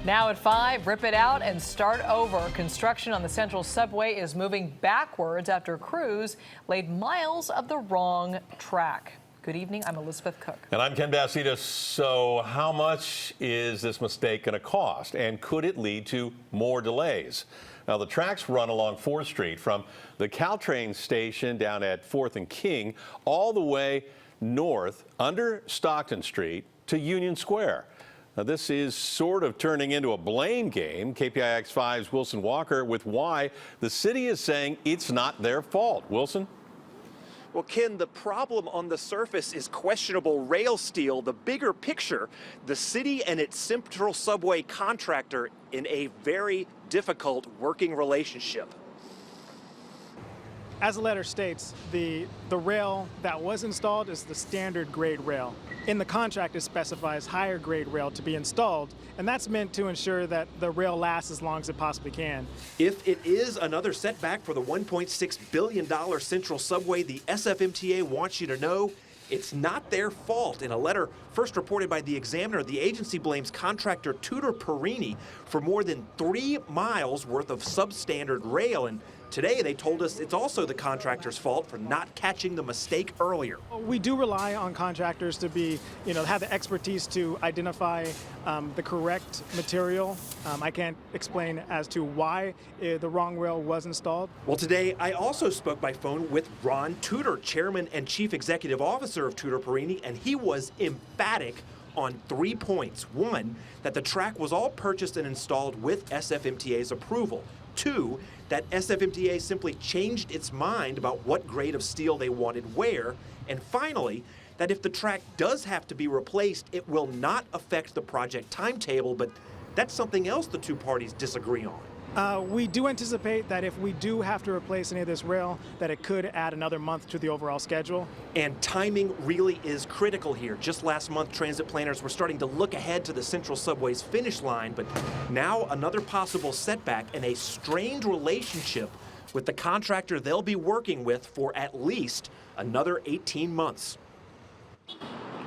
Now at 5, rip it out and start over. Construction on the Central Subway is moving backwards after crews laid miles of the wrong track. Good evening, I'm Elizabeth Cook. And I'm Ken Bassidas. So how much is this mistake going to cost? And could it lead to more delays? Now, the tracks run along 4th Street from the Caltrain station down at 4th and King all the way north under Stockton Street to Union Square. Now, this is sort of turning into a blame game. KPIX 5's Wilson Walker with why the city is saying it's not their fault. Wilson? Well, Ken, the problem on the surface is questionable rail steel. The bigger picture, the city and its Central Subway contractor in a very difficult working relationship. As the letter states, the rail that was installed is the standard grade rail. In the contract, it specifies higher grade rail to be installed, and that's meant to ensure that the rail lasts as long as it possibly can. If it is another setback for the $1.6 billion Central Subway, the SFMTA wants you to know it's not their fault. In a letter first reported by the Examiner, the agency blames contractor Tudor Perini for more than 3 miles worth of substandard rail. And today they told us it's also the contractor's fault for not catching the mistake earlier. We do rely on contractors to be, have the expertise to identify the correct material. I can't explain as to why the wrong rail was installed. Well, today I also spoke by phone with Ron Tudor, chairman and chief executive officer of Tudor Perini, and he was emphatic on 3 points. 1, that the track was all purchased and installed with SFMTA's approval. 2, that SFMTA simply changed its mind about what grade of steel they wanted where. And finally, that if the track does have to be replaced, it will not affect the project timetable, but that's something else the two parties disagree on. We do anticipate that if we do have to replace any of this rail, that it could add another month to the overall schedule. And timing really is critical here. Just last month, transit planners were starting to look ahead to the Central Subway's finish line, but now another possible setback and a strained relationship with the contractor they'll be working with for at least another 18 months.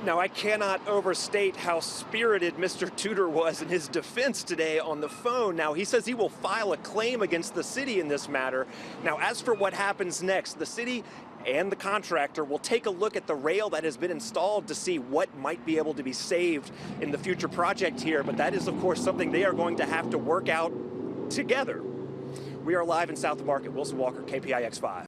Now, I cannot overstate how spirited Mr. Tudor was in his defense today on the phone. Now, he says he will file a claim against the city in this matter. Now, as for what happens next, the city and the contractor will take a look at the rail that has been installed to see what might be able to be saved in the future project here. But that is, of course, something they are going to have to work out together. We are live in South Market. Wilson Walker, KPIX 5.